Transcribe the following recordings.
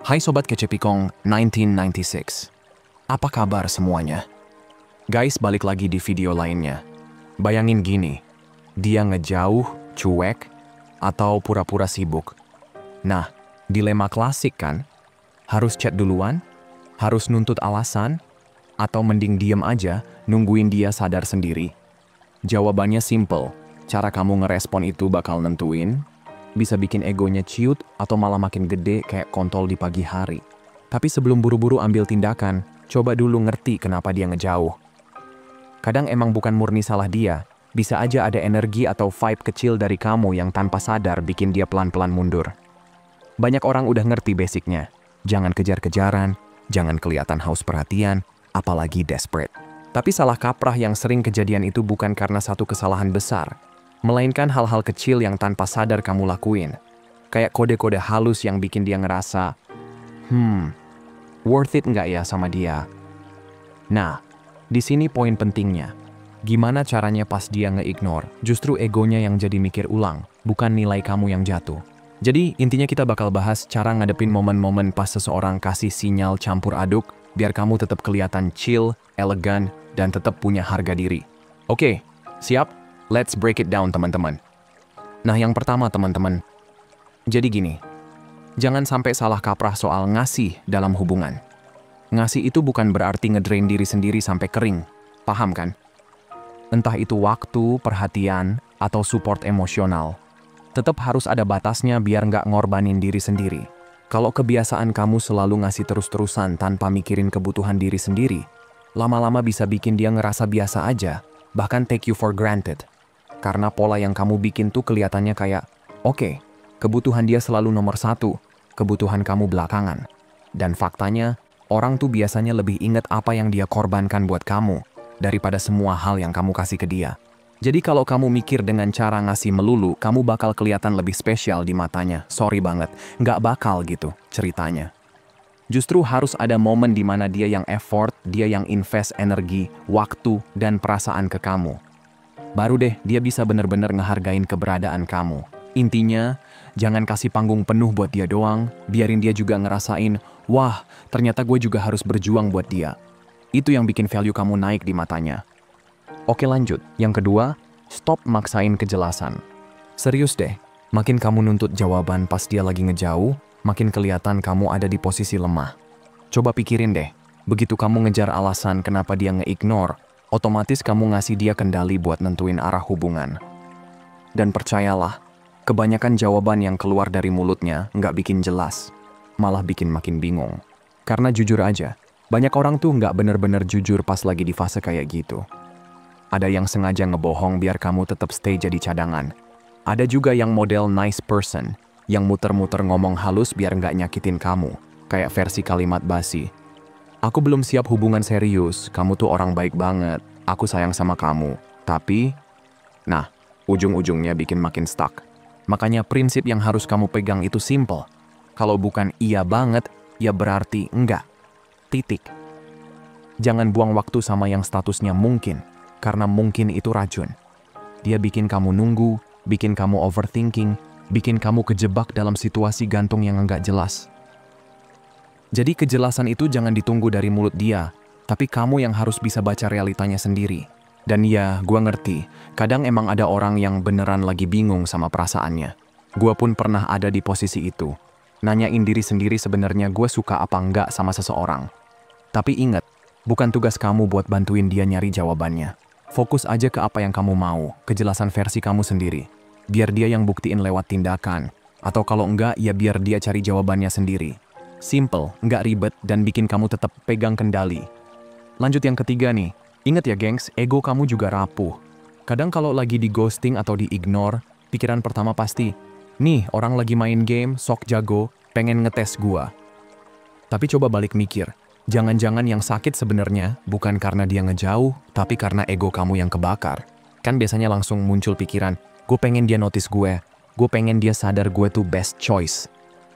Hai Sobat Kecepikong 1996. Apa kabar semuanya? Guys, balik lagi di video lainnya. Bayangin gini, dia ngejauh, cuek, atau pura-pura sibuk. Nah, dilema klasik kan? Harus chat duluan? Harus nuntut alasan? Atau mending diem aja, nungguin dia sadar sendiri? Jawabannya simple, cara kamu ngerespon itu bakal nentuin. Bisa bikin egonya ciut atau malah makin gede kayak kontol di pagi hari. Tapi sebelum buru-buru ambil tindakan, coba dulu ngerti kenapa dia ngejauh. Kadang emang bukan murni salah dia, bisa aja ada energi atau vibe kecil dari kamu yang tanpa sadar bikin dia pelan-pelan mundur. Banyak orang udah ngerti basicnya, jangan kejar-kejaran, jangan kelihatan haus perhatian, apalagi desperate. Tapi salah kaprah yang sering kejadian itu bukan karena satu kesalahan besar, melainkan hal-hal kecil yang tanpa sadar kamu lakuin. Kayak kode-kode halus yang bikin dia ngerasa, worth it nggak ya sama dia? Nah, di sini poin pentingnya. Gimana caranya pas dia nge-ignore, justru egonya yang jadi mikir ulang, bukan nilai kamu yang jatuh. Jadi, intinya kita bakal bahas cara ngadepin momen-momen pas seseorang kasih sinyal campur aduk, biar kamu tetap kelihatan chill, elegan, dan tetap punya harga diri. Oke, siap? Let's break it down, teman-teman. Nah, yang pertama, teman-teman. Jadi gini, jangan sampai salah kaprah soal ngasih dalam hubungan. Ngasih itu bukan berarti ngedrain diri sendiri sampai kering. Paham kan? Entah itu waktu, perhatian, atau support emosional. Tetap harus ada batasnya biar nggak ngorbanin diri sendiri. Kalau kebiasaan kamu selalu ngasih terus-terusan tanpa mikirin kebutuhan diri sendiri, lama-lama bisa bikin dia ngerasa biasa aja, bahkan take you for granted. Karena pola yang kamu bikin tuh kelihatannya kayak, oke, kebutuhan dia selalu nomor satu, kebutuhan kamu belakangan. Dan faktanya, orang tuh biasanya lebih ingat apa yang dia korbankan buat kamu, daripada semua hal yang kamu kasih ke dia. Jadi kalau kamu mikir dengan cara ngasih melulu, kamu bakal kelihatan lebih spesial di matanya. Sorry banget, nggak bakal gitu ceritanya. Justru harus ada momen di mana dia yang effort, dia yang invest energi, waktu, dan perasaan ke kamu. Baru deh dia bisa bener-bener ngehargain keberadaan kamu. Intinya, jangan kasih panggung penuh buat dia doang, biarin dia juga ngerasain, wah, ternyata gue juga harus berjuang buat dia. Itu yang bikin value kamu naik di matanya. Oke, lanjut. Yang kedua, stop maksain kejelasan. Serius deh, makin kamu nuntut jawaban pas dia lagi ngejauh, makin kelihatan kamu ada di posisi lemah. Coba pikirin deh, begitu kamu ngejar alasan kenapa dia nge-ignore, otomatis kamu ngasih dia kendali buat nentuin arah hubungan. Dan percayalah, kebanyakan jawaban yang keluar dari mulutnya nggak bikin jelas, malah bikin makin bingung. Karena jujur aja, banyak orang tuh nggak bener-bener jujur pas lagi di fase kayak gitu. Ada yang sengaja ngebohong biar kamu tetap stay jadi cadangan. Ada juga yang model nice person, yang muter-muter ngomong halus biar nggak nyakitin kamu, kayak versi kalimat basi. Aku belum siap hubungan serius, kamu tuh orang baik banget, aku sayang sama kamu. Tapi, nah, ujung-ujungnya bikin makin stuck. Makanya prinsip yang harus kamu pegang itu simple. Kalau bukan iya banget, ya berarti enggak. Titik. Jangan buang waktu sama yang statusnya mungkin, karena mungkin itu racun. Dia bikin kamu nunggu, bikin kamu overthinking, bikin kamu kejebak dalam situasi gantung yang enggak jelas. Jadi kejelasan itu jangan ditunggu dari mulut dia, tapi kamu yang harus bisa baca realitanya sendiri. Dan ya, gua ngerti, kadang emang ada orang yang beneran lagi bingung sama perasaannya. Gua pun pernah ada di posisi itu. Nanyain diri sendiri sebenarnya gue suka apa enggak sama seseorang. Tapi ingat, bukan tugas kamu buat bantuin dia nyari jawabannya. Fokus aja ke apa yang kamu mau, kejelasan versi kamu sendiri. Biar dia yang buktiin lewat tindakan. Atau kalau enggak, ya biar dia cari jawabannya sendiri. Simple, nggak ribet, dan bikin kamu tetap pegang kendali. Lanjut yang ketiga nih. Ingat ya gengs, ego kamu juga rapuh. Kadang kalau lagi di ghosting atau di ignore, pikiran pertama pasti, nih orang lagi main game, sok jago, pengen ngetes gua. Tapi coba balik mikir, jangan-jangan yang sakit sebenarnya bukan karena dia ngejauh, tapi karena ego kamu yang kebakar. Kan biasanya langsung muncul pikiran, gue pengen dia notice gue pengen dia sadar gue tuh best choice.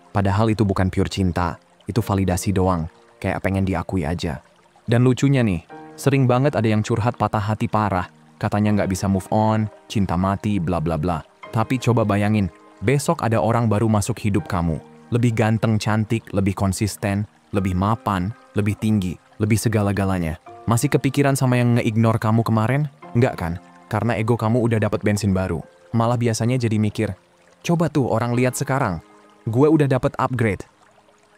Padahal itu bukan pure cinta, itu validasi doang, kayak pengen diakui aja. Dan lucunya nih, sering banget ada yang curhat patah hati parah, katanya nggak bisa move on, cinta mati, bla bla bla. Tapi coba bayangin, besok ada orang baru masuk hidup kamu. Lebih ganteng, cantik, lebih konsisten, lebih mapan, lebih tinggi, lebih segala-galanya. Masih kepikiran sama yang nge-ignore kamu kemarin? Enggak kan? Karena ego kamu udah dapet bensin baru. Malah biasanya jadi mikir, coba tuh orang lihat sekarang, gue udah dapet upgrade.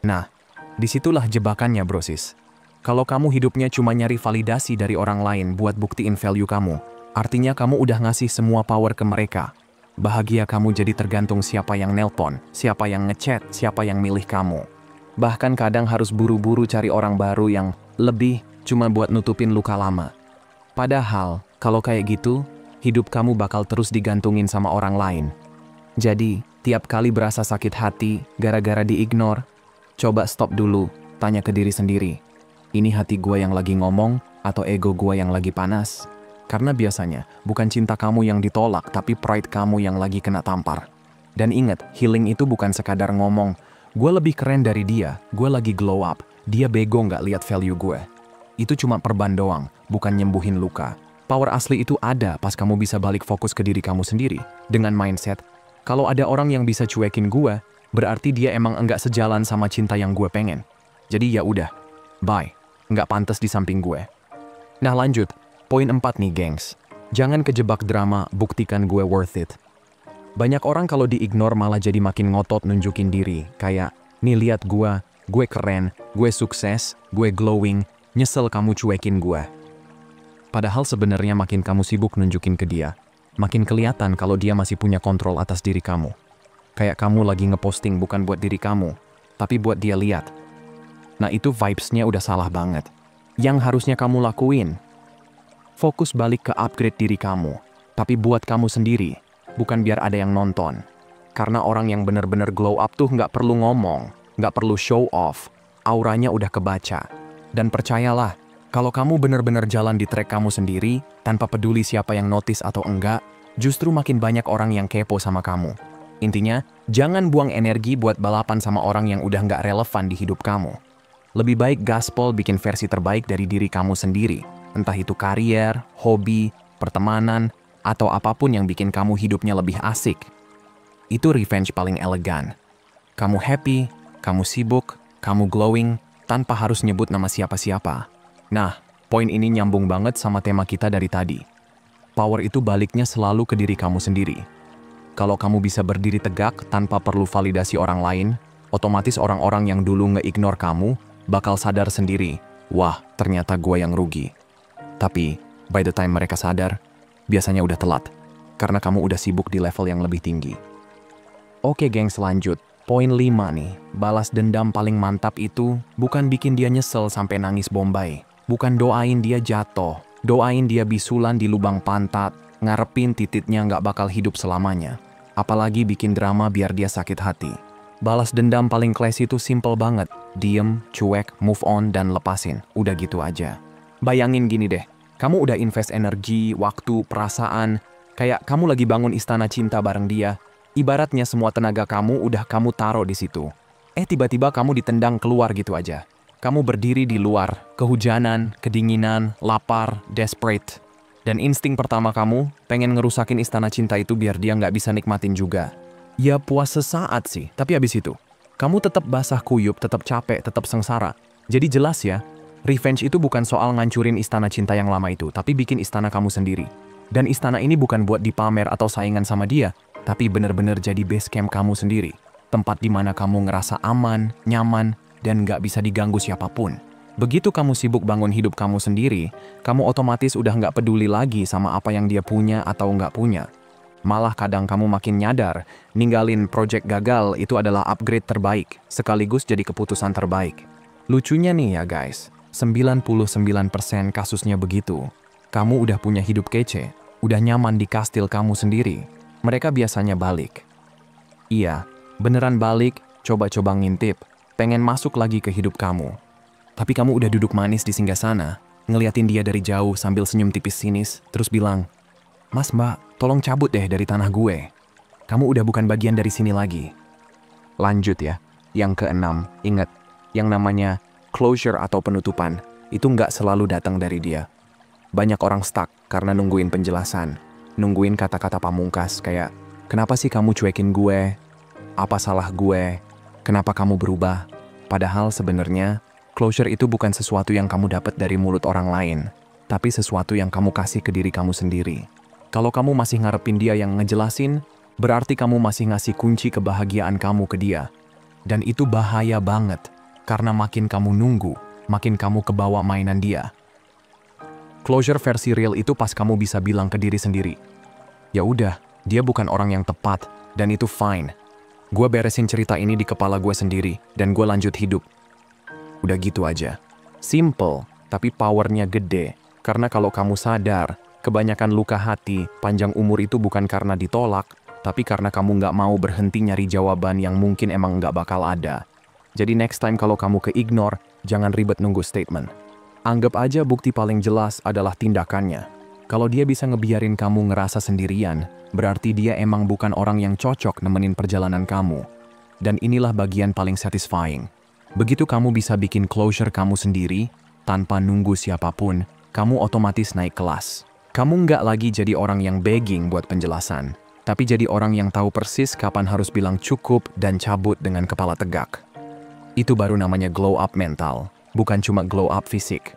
Nah, disitulah jebakannya brosis. Kalau kamu hidupnya cuma nyari validasi dari orang lain buat buktiin value kamu, artinya kamu udah ngasih semua power ke mereka. Bahagia kamu jadi tergantung siapa yang nelpon, siapa yang ngechat, siapa yang milih kamu. Bahkan kadang harus buru-buru cari orang baru yang lebih cuma buat nutupin luka lama. Padahal, kalau kayak gitu, hidup kamu bakal terus digantungin sama orang lain. Jadi, tiap kali berasa sakit hati gara-gara di-ignore, coba stop dulu, tanya ke diri sendiri. Ini hati gue yang lagi ngomong atau ego gue yang lagi panas? Karena biasanya bukan cinta kamu yang ditolak, tapi pride kamu yang lagi kena tampar. Dan ingat, healing itu bukan sekadar ngomong, gue lebih keren dari dia, gue lagi glow up, dia bego nggak lihat value gue. Itu cuma perban doang, bukan nyembuhin luka. Power asli itu ada pas kamu bisa balik fokus ke diri kamu sendiri. Dengan mindset, kalau ada orang yang bisa cuekin gue, berarti dia emang enggak sejalan sama cinta yang gue pengen. Jadi ya udah, bye. Nggak pantas di samping gue. Nah lanjut, poin 4 nih gengs. Jangan kejebak drama, buktikan gue worth it. Banyak orang kalau di-ignore malah jadi makin ngotot nunjukin diri. Kayak, nih lihat gue keren, gue sukses, gue glowing, nyesel kamu cuekin gue. Padahal sebenarnya makin kamu sibuk nunjukin ke dia, makin kelihatan kalau dia masih punya kontrol atas diri kamu. Kayak kamu lagi ngeposting bukan buat diri kamu, tapi buat dia lihat. Nah itu vibes-nya udah salah banget. Yang harusnya kamu lakuin, fokus balik ke upgrade diri kamu, tapi buat kamu sendiri, bukan biar ada yang nonton. Karena orang yang bener-bener glow up tuh nggak perlu ngomong, nggak perlu show off, auranya udah kebaca. Dan percayalah, kalau kamu bener-bener jalan di track kamu sendiri, tanpa peduli siapa yang notice atau enggak, justru makin banyak orang yang kepo sama kamu. Intinya, jangan buang energi buat balapan sama orang yang udah nggak relevan di hidup kamu. Lebih baik gaspol bikin versi terbaik dari diri kamu sendiri, entah itu karier, hobi, pertemanan, atau apapun yang bikin kamu hidupnya lebih asik. Itu revenge paling elegan. Kamu happy, kamu sibuk, kamu glowing, tanpa harus nyebut nama siapa-siapa. Nah, poin ini nyambung banget sama tema kita dari tadi. Power itu baliknya selalu ke diri kamu sendiri. Kalau kamu bisa berdiri tegak tanpa perlu validasi orang lain, otomatis orang-orang yang dulu nge-ignore kamu bakal sadar sendiri, wah ternyata gue yang rugi. Tapi, by the time mereka sadar, biasanya udah telat, karena kamu udah sibuk di level yang lebih tinggi. Oke gengs, lanjut. Poin 5 nih, balas dendam paling mantap itu bukan bikin dia nyesel sampai nangis bombay. Bukan doain dia jatuh, doain dia bisulan di lubang pantat, ngarepin tititnya nggak bakal hidup selamanya. Apalagi bikin drama biar dia sakit hati. Balas dendam paling classy itu simple banget. Diem, cuek, move on, dan lepasin. Udah gitu aja. Bayangin gini deh, kamu udah invest energi, waktu, perasaan, kayak kamu lagi bangun istana cinta bareng dia. Ibaratnya semua tenaga kamu udah kamu taruh di situ. Tiba-tiba kamu ditendang keluar gitu aja. Kamu berdiri di luar, kehujanan, kedinginan, lapar, desperate. Dan insting pertama kamu, pengen ngerusakin istana cinta itu biar dia nggak bisa nikmatin juga. Ya puas sesaat sih, tapi habis itu, kamu tetap basah kuyup, tetap capek, tetap sengsara. Jadi jelas ya, revenge itu bukan soal ngancurin istana cinta yang lama itu, tapi bikin istana kamu sendiri. Dan istana ini bukan buat dipamer atau saingan sama dia, tapi bener-bener jadi base camp kamu sendiri. Tempat di mana kamu ngerasa aman, nyaman, dan nggak bisa diganggu siapapun. Begitu kamu sibuk bangun hidup kamu sendiri, kamu otomatis udah nggak peduli lagi sama apa yang dia punya atau nggak punya. Malah kadang kamu makin nyadar, ninggalin project gagal itu adalah upgrade terbaik, sekaligus jadi keputusan terbaik. Lucunya nih ya guys, 99% kasusnya begitu. Kamu udah punya hidup kece, udah nyaman di kastil kamu sendiri. Mereka biasanya balik. Iya, beneran balik, coba-coba ngintip, pengen masuk lagi ke hidup kamu. Tapi kamu udah duduk manis di singgasana, ngeliatin dia dari jauh sambil senyum tipis sinis, terus bilang, "Mas mbak, tolong cabut deh dari tanah gue. Kamu udah bukan bagian dari sini lagi." Lanjut ya, yang keenam, ingat, yang namanya closure atau penutupan, itu nggak selalu datang dari dia. Banyak orang stuck karena nungguin penjelasan, nungguin kata-kata pamungkas kayak, "Kenapa sih kamu cuekin gue? Apa salah gue?" Kenapa kamu berubah? Padahal sebenarnya, closure itu bukan sesuatu yang kamu dapat dari mulut orang lain, tapi sesuatu yang kamu kasih ke diri kamu sendiri. Kalau kamu masih ngarepin dia yang ngejelasin, berarti kamu masih ngasih kunci kebahagiaan kamu ke dia. Dan itu bahaya banget, karena makin kamu nunggu, makin kamu kebawa mainan dia. Closure versi real itu pas kamu bisa bilang ke diri sendiri, ya udah, dia bukan orang yang tepat, dan itu fine. Gue beresin cerita ini di kepala gue sendiri, dan gue lanjut hidup. Udah gitu aja. Simple, tapi powernya gede. Karena kalau kamu sadar, kebanyakan luka hati, panjang umur itu bukan karena ditolak, tapi karena kamu nggak mau berhenti nyari jawaban yang mungkin emang nggak bakal ada. Jadi next time kalau kamu ke-ignore, jangan ribet nunggu statement. Anggap aja bukti paling jelas adalah tindakannya. Kalau dia bisa ngebiarin kamu ngerasa sendirian, berarti dia emang bukan orang yang cocok nemenin perjalanan kamu. Dan inilah bagian paling satisfying. Begitu kamu bisa bikin closure kamu sendiri, tanpa nunggu siapapun, kamu otomatis naik kelas. Kamu nggak lagi jadi orang yang begging buat penjelasan, tapi jadi orang yang tahu persis kapan harus bilang cukup dan cabut dengan kepala tegak. Itu baru namanya glow up mental, bukan cuma glow up fisik.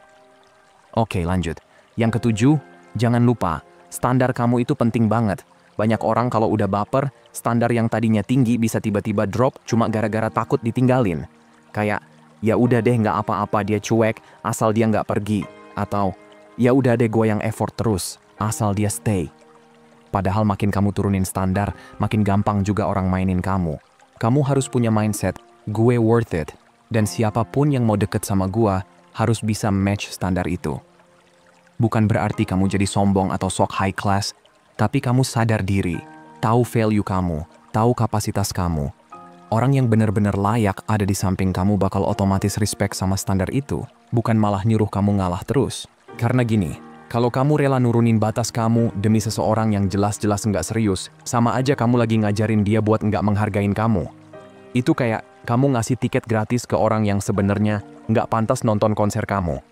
Oke, lanjut. Yang ketujuh, jangan lupa, standar kamu itu penting banget. Banyak orang kalau udah baper, standar yang tadinya tinggi bisa tiba-tiba drop cuma gara-gara takut ditinggalin. Kayak, ya udah deh nggak apa-apa dia cuek, asal dia nggak pergi. Atau, ya udah deh gue yang effort terus, asal dia stay. Padahal makin kamu turunin standar, makin gampang juga orang mainin kamu. Kamu harus punya mindset, gue worth it. Dan siapapun yang mau deket sama gue, harus bisa match standar itu. Bukan berarti kamu jadi sombong atau sok high class, tapi kamu sadar diri, tahu value kamu, tahu kapasitas kamu. Orang yang benar-benar layak ada di samping kamu bakal otomatis respect sama standar itu, bukan malah nyuruh kamu ngalah terus. Karena gini, kalau kamu rela nurunin batas kamu demi seseorang yang jelas-jelas nggak serius, sama aja kamu lagi ngajarin dia buat nggak menghargain kamu. Itu kayak kamu ngasih tiket gratis ke orang yang sebenarnya nggak pantas nonton konser kamu.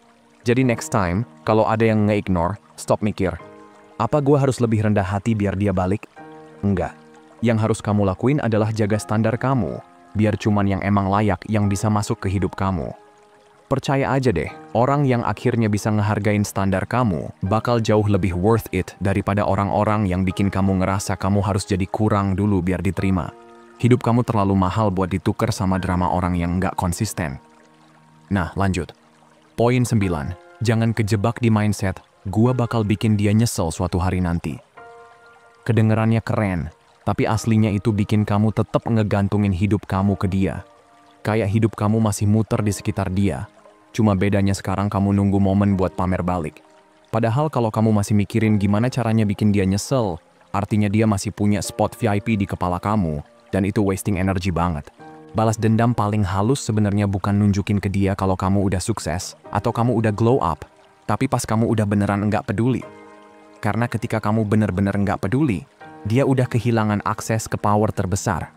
Jadi next time, kalau ada yang nge-ignore, stop mikir. Apa gue harus lebih rendah hati biar dia balik? Enggak. Yang harus kamu lakuin adalah jaga standar kamu, biar cuman yang emang layak yang bisa masuk ke hidup kamu. Percaya aja deh, orang yang akhirnya bisa ngehargain standar kamu bakal jauh lebih worth it daripada orang-orang yang bikin kamu ngerasa kamu harus jadi kurang dulu biar diterima. Hidup kamu terlalu mahal buat ditukar sama drama orang yang nggak konsisten. Nah, lanjut. Poin 9. Jangan kejebak di mindset, gua bakal bikin dia nyesel suatu hari nanti. Kedengerannya keren, tapi aslinya itu bikin kamu tetap ngegantungin hidup kamu ke dia. Kayak hidup kamu masih muter di sekitar dia. Cuma bedanya sekarang kamu nunggu momen buat pamer balik. Padahal kalau kamu masih mikirin gimana caranya bikin dia nyesel, artinya dia masih punya spot VIP di kepala kamu, dan itu wasting energy banget. Balas dendam paling halus sebenarnya bukan nunjukin ke dia kalau kamu udah sukses, atau kamu udah glow up, tapi pas kamu udah beneran nggak peduli. Karena ketika kamu bener-bener nggak peduli, dia udah kehilangan akses ke power terbesar,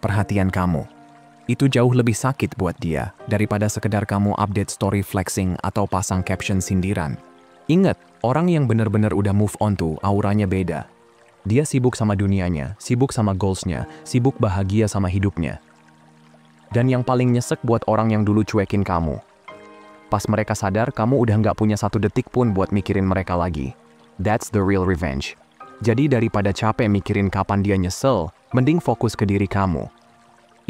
perhatian kamu. Itu jauh lebih sakit buat dia daripada sekedar kamu update story flexing atau pasang caption sindiran. Ingat, orang yang bener-bener udah move on tuh auranya beda. Dia sibuk sama dunianya, sibuk sama goalsnya, sibuk bahagia sama hidupnya. Dan yang paling nyesek buat orang yang dulu cuekin kamu. Pas mereka sadar, kamu udah nggak punya satu detik pun buat mikirin mereka lagi. That's the real revenge. Jadi daripada capek mikirin kapan dia nyesel, mending fokus ke diri kamu.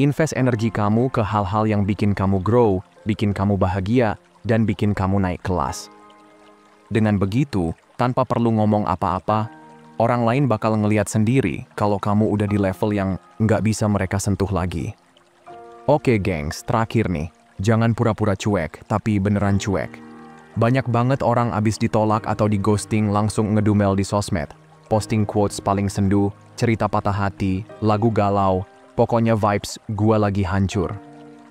Invest energi kamu ke hal-hal yang bikin kamu grow, bikin kamu bahagia, dan bikin kamu naik kelas. Dengan begitu, tanpa perlu ngomong apa-apa, orang lain bakal ngelihat sendiri kalau kamu udah di level yang nggak bisa mereka sentuh lagi. Oke gengs, terakhir nih, jangan pura-pura cuek, tapi beneran cuek. Banyak banget orang abis ditolak atau di ghosting langsung ngedumel di sosmed. Posting quotes paling sendu, cerita patah hati, lagu galau, pokoknya vibes gua lagi hancur.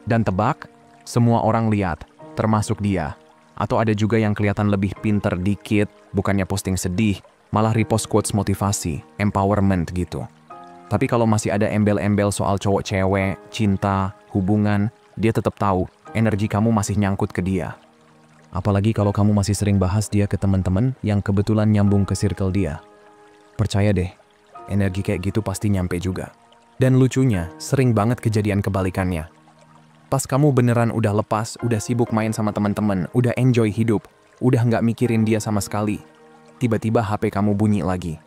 Dan tebak, semua orang lihat, termasuk dia. Atau ada juga yang kelihatan lebih pinter dikit, bukannya posting sedih, malah repost quotes motivasi, empowerment gitu. Tapi kalau masih ada embel-embel soal cowok cewek, cinta, hubungan, dia tetap tahu energi kamu masih nyangkut ke dia. Apalagi kalau kamu masih sering bahas dia ke teman-teman yang kebetulan nyambung ke circle dia. Percaya deh, energi kayak gitu pasti nyampe juga. Dan lucunya, sering banget kejadian kebalikannya. Pas kamu beneran udah lepas, udah sibuk main sama teman-teman, udah enjoy hidup, udah nggak mikirin dia sama sekali, tiba-tiba HP kamu bunyi lagi.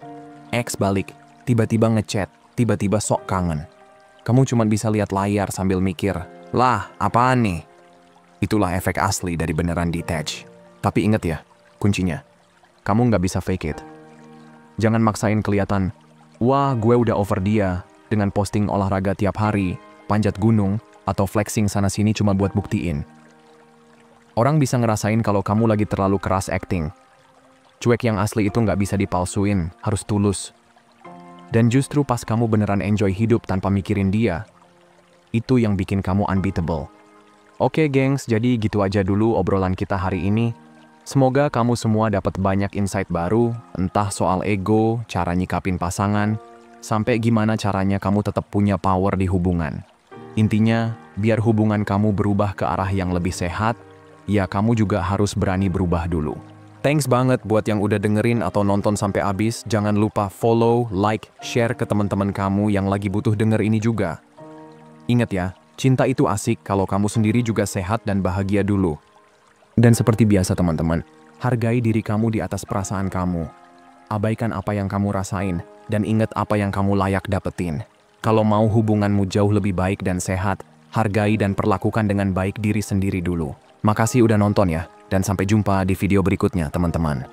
Ex balik, tiba-tiba ngechat, tiba-tiba sok kangen. Kamu cuma bisa lihat layar sambil mikir, lah apaan nih? Itulah efek asli dari beneran detach. Tapi ingat ya, kuncinya, kamu nggak bisa fake it. Jangan maksain kelihatan, wah gue udah over dia, dengan posting olahraga tiap hari, panjat gunung, atau flexing sana-sini cuma buat buktiin. Orang bisa ngerasain kalau kamu lagi terlalu keras acting. Cuek yang asli itu nggak bisa dipalsuin, harus tulus. Dan justru pas kamu beneran enjoy hidup tanpa mikirin dia, itu yang bikin kamu unbeatable. Oke gengs, jadi gitu aja dulu obrolan kita hari ini. Semoga kamu semua dapat banyak insight baru, entah soal ego, cara nyikapin pasangan, sampai gimana caranya kamu tetap punya power di hubungan. Intinya, biar hubungan kamu berubah ke arah yang lebih sehat, ya kamu juga harus berani berubah dulu. Thanks banget buat yang udah dengerin atau nonton sampai habis. Jangan lupa follow, like, share ke teman-teman kamu yang lagi butuh denger ini juga. Ingat ya, cinta itu asik kalau kamu sendiri juga sehat dan bahagia dulu. Dan seperti biasa teman-teman, hargai diri kamu di atas perasaan kamu. Abaikan apa yang kamu rasain, dan ingat apa yang kamu layak dapetin. Kalau mau hubunganmu jauh lebih baik dan sehat, hargai dan perlakukan dengan baik diri sendiri dulu. Makasih udah nonton ya, dan sampai jumpa di video berikutnya teman-teman.